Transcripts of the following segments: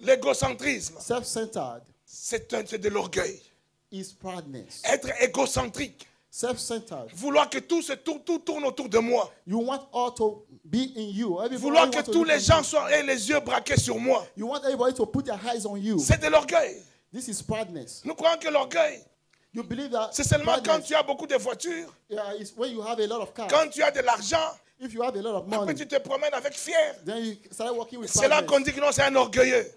L'égocentrisme, self-centered, c'est de l'orgueil. is proudness. Être égocentrique, Self-centered. vouloir que tout tourne autour de moi. You want all to be in you. Vouloir que tous les gens aient les yeux braqués sur moi. You want everybody to put their eyes on you. C'est de l'orgueil. This is proudness. Nous croyons que l'orgueil, You believe that c'est seulement quand proudness, tu as beaucoup de voitures, is when you have a lot of cars. quand tu as de l'argent, If you have a lot of après money, tu te promènes avec fier. then you start working with C'est là proudness. qu'on dit que non, c'est un orgueilleux.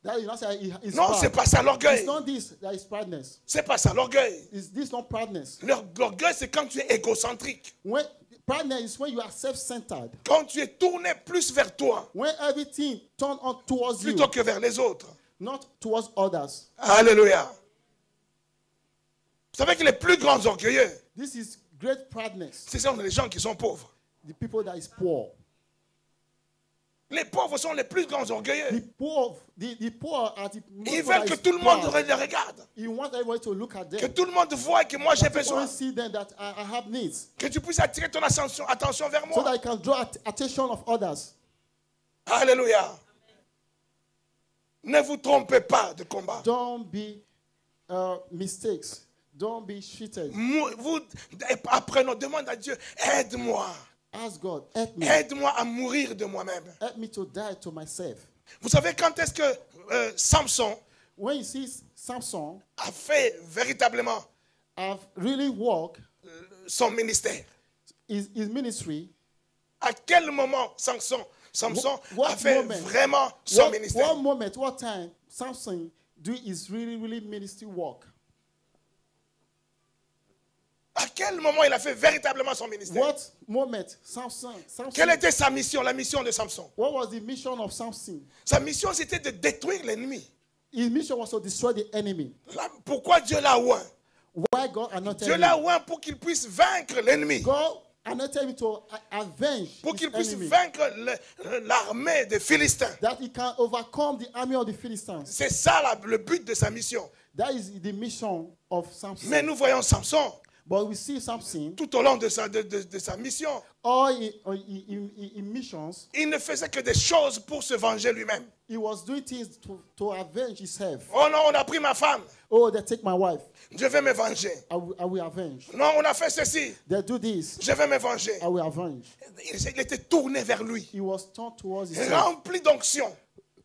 That you not say it's Non, proud. c'est pas ça l'orgueil. It's not this that is proudness. C'est pas ça l'orgueil. Is this not proudness? L'orgueil, c'est quand tu es égocentrique. When proudness is when you are self-centered. Quand tu es tourné plus vers toi, When everything turn on towards you, plutôt que vers les autres. not towards others. Alléluia. Vous savez que les plus grands orgueilleux, This is great proudness. ce sont les gens qui sont pauvres. The people that is poor. Les pauvres sont les plus grands The orgueilleux. poor, the poor are the most Ils people veulent that que is tout le monde proud. les regarde. You want everybody to look at Que them. tout le monde voit que moi j'ai besoin. Always see them that I have needs, Que tu puisses attirer ton attention vers so moi. that I can draw attention of others. Alléluia. Ne vous trompez pas de combat. Don't be mistakes. Don't be cheated. Vous apprenons, demande à Dieu, aide-moi. Ask God, help me. Aide-moi à mourir de moi-même. Help me to die to myself. Vous savez quand est-ce que Samson When you see Samson a fait véritablement have really worked son ministère? his ministry, À quel moment Samson What a fait moment? vraiment son what ministère? moment, what time Samson do his really ministry work? À quel moment il a fait véritablement son ministère? What moment Samson, Quelle était sa mission, la mission de Samson? what was the mission of Samson? Sa mission, c'était de détruire l'ennemi. His mission was to destroy the enemy. Pourquoi Dieu l'a oint? Why God anointed Dieu him? l'a oint pour qu'il puisse vaincre l'ennemi. God anointed him to avenge Pour his qu'il puisse enemy, vaincre l'armée des Philistins. that he can overcome the army of the Philistines. C'est ça le but de sa mission. That is the mission of Samson. Mais nous voyons Samson But we see Samson, tout au long de sa mission. all in missions, Il ne faisait que des choses pour se venger lui-même. he was doing things to avenge himself. Oh non, on a pris ma femme. Oh, they take my wife. Je vais me venger. I will avenge. Non, on a fait ceci. They do this. Je vais me venger. I will avenge. Il était tourné vers lui. He was turned towards himself, Rempli d'onction.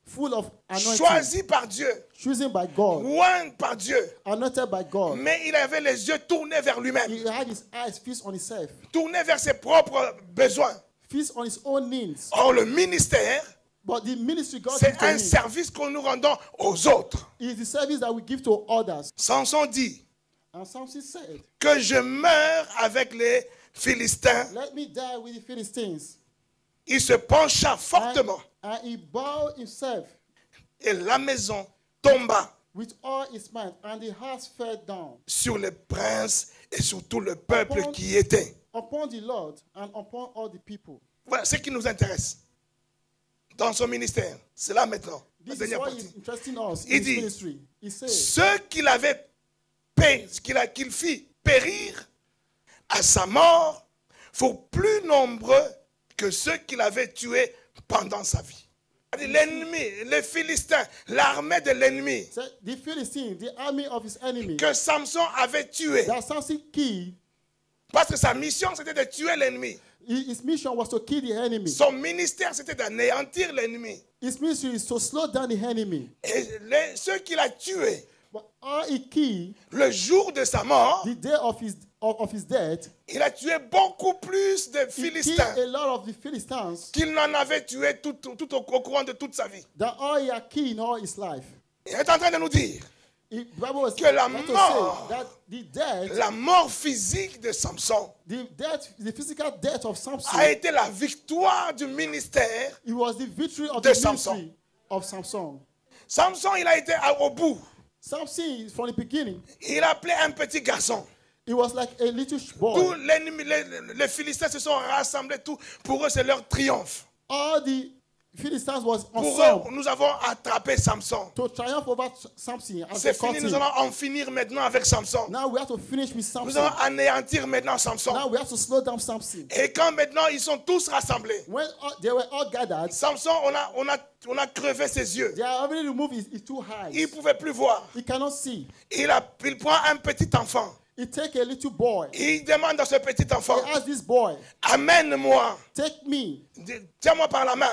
full of anointing, Choisi par Dieu. chosen by God, Oint par Dieu. anointed by God. Mais il avait les yeux tournés vers lui-même. He had his eyes fixed on himself, Tournés vers ses propres besoins. fixed on his own needs. Or, le ministère, But the ministry God c'est gives to un him service que nous rendons aux autres. is the service that we give to others. Samson dit And Samson said, que je meurs avec les Philistins. let me die with the Philistines. Il se pencha fortement And he bowed himself et la maison tomba with all his might, and the house fell down sur les princes et sur tout le peuple qui y était. upon the Lord and upon all the people. Voilà ce qui nous intéresse dans son ministère. C'est là maintenant, la This is dernière what partie. is interesting us Il in his dit, ministry. He said, Ceux qu'il avait qu'il fit périr à sa mort furent plus nombreux que ceux qu'il avait tués pendant sa vie. L'ennemi, les Philistins, l'armée de l'ennemi the Philistines, the army of his enemy, que Samson avait tué. that Samson killed, Parce que sa mission c'était de tuer l'ennemi. his mission was to kill the enemy. Son ministère c'était d'anéantir l'ennemi. His ministry is to slow down the enemy. Et ceux qu'il a tués, But all he killed, le jour de sa mort, the day of his death, il a tué beaucoup plus de he killed Philistins a lot of the Philistines qu'il n'en avait tué tout au courant de toute sa vie. than all he had killed in all his life. Il est en train de nous dire The Bible was que la trying to mort- say that the death, la mort physique de Samson the physical death of Samson, a été la victoire du ministère. it was the victory of de the Samson. ministry of Samson. Samson, il a été au bout. Samson, from the beginning, Il a appelé un petit garçon. he was like a little Tous boy. les Philistins se sont rassemblés. Tout, pour eux, c'est leur triomphe. All the Philistines was on Pour Saul eux, nous avons attrapé Samson. to triumph over Samson. And C'est to cut fini, nous him. allons en finir maintenant avec Samson. Now we have to finish with Nous Samson. allons anéantir maintenant Samson. Now we have to slow down Samson. Et quand maintenant ils sont tous rassemblés, When they were all gathered, Samson, on a crevé ses yeux. they are already removed his two Il eyes. ne pouvait plus voir. He cannot see. Il prend un petit enfant. He take a little boy. Il demande à ce petit enfant, He asked this boy, amène-moi, take me, tiens-moi par la main,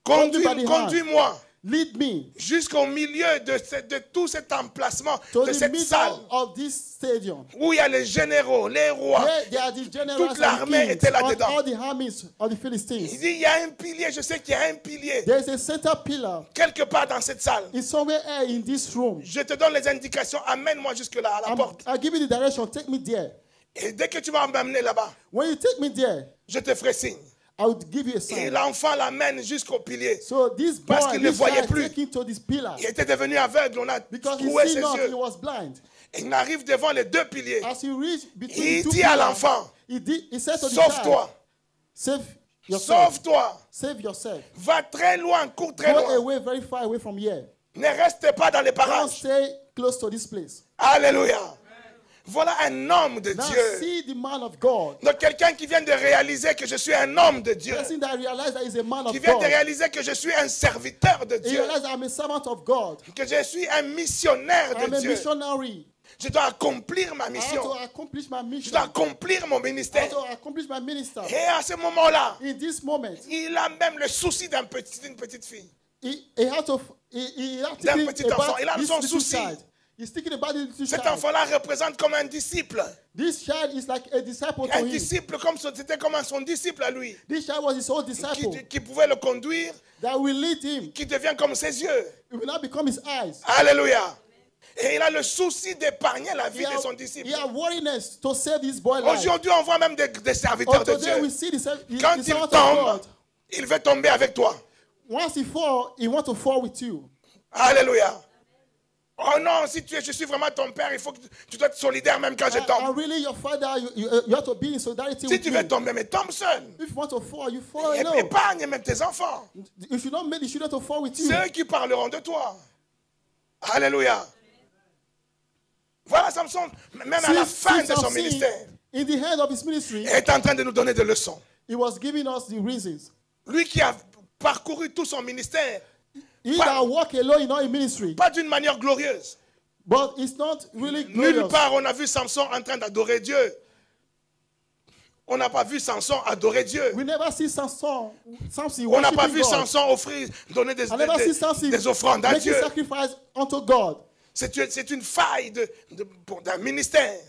Hold me by the hand. conduis-moi lead me jusqu'au milieu de tout cet emplacement, to de the cette salle middle of this stadium. où il y a les généraux, les rois. Where there are the generals Toute and l'armée the était kings, là-dedans. all the armies of the Il Philistines. dit, il y a un pilier, je sais qu'il y a un pilier There is a center pillar. quelque part dans cette salle. It's somewhere in this room. Je te donne les indications, amène-moi jusque-là, à la porte. I'll give you the direction. Take me there. Et dès que tu vas m'amener là-bas, When you take me there, je te ferai signe. I will give you a Et sign. l'enfant l'amène jusqu'au pilier. So this boy, Parce qu'il ne this voyait guy, plus. take him to this pillar Il était devenu aveugle, on a because he troué see ses not, he yeux. was blind. Et il arrive devant les deux piliers. As he reached between Il the two dit à pillars, l'enfant, he said to the sauve-toi, child, save yourself. sauve-toi, Save yourself. va très loin, cours très Go loin. away, very far away from here. Ne reste pas dans les Don't parages. stay close to this place. Alléluia. Voilà un homme de Now Dieu. see the man of God. Donc quelqu'un qui vient de réaliser que je suis un homme de Dieu. Person that realized that he's a man Qui of vient de God. réaliser que je suis un serviteur de He Dieu. realized I'm a servant of God. Que je suis un missionnaire I'm de a Dieu. missionary. Je dois accomplir ma I have mission. to accomplish my Je mission. dois accomplir mon I ministère. have to accomplish my minister. Et à ce moment-là, In this moment, il a même le souci d'une petite fille. he had to D'un think petit enfant. about Il a this son little souci. child. He's thinking about the little Cet child. enfant-là représente comme un disciple. This child is like a disciple to Un him. disciple, c'était comme son disciple à lui. This child was his own disciple Qui pouvait le conduire, that will lead him. qui devient comme ses yeux. It will now become his eyes. Alléluia. Et il a le souci d'épargner la vie He de son had, disciple. he had worriness to save this boy life. Aujourd'hui, on voit même des serviteurs Oh, de today we Dieu. see the Quand il servant of tombe, God. il veut tomber avec toi. Once he fall, he wants to fall with you. Alléluia. Oh non, si je suis vraiment ton père, il faut que tu dois être solidaire même quand je And tombe. really, your father, you have to be in solidarity Si with tu me. veux tomber, mais tombe seul. If you want to fall, you fall Et alone. épargne même tes enfants. You should not make the children to fall with you. C'est eux qui parleront de toi. Alléluia. Voilà Samson, même à la fin de son Samson, ministère, in the end of his ministry, est en train de nous donner des leçons. he was giving us the reasons. Lui qui a parcouru tout son ministère, He Pas- that walk alone in all ministry, pas d'une manière glorieuse. but it's not really Nulle glorious. part on a vu Samson en train d'adorer Dieu. On n'a pas vu Samson adorer Dieu. We never see Samson On n'a pas worshiping vu God. Samson offrir, donner des I never see Samson des offrandes à making Dieu. sacrifice unto God. C'est une faille d'un ministère.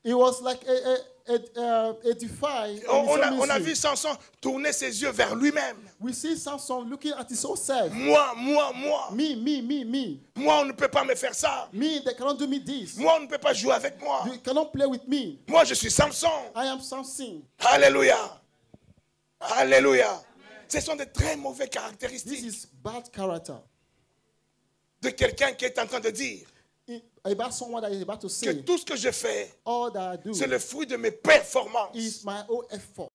It was like a defy. On a vu Samson tourner ses yeux vers lui-même. We see Samson looking at his own self. Moi. Me. Moi, on ne peut pas me faire ça. Me, they cannot do me this. Moi, on ne peut pas jouer avec moi. You cannot play with me. Moi, je suis Samson. I am Samson. Alléluia. Alléluia. Ce sont de très mauvaises This caractéristiques is bad character. de quelqu'un qui est en train de dire About someone that is about to que say, tout ce que je fais, all that I do c'est le fruit de mes performances. is my own effort.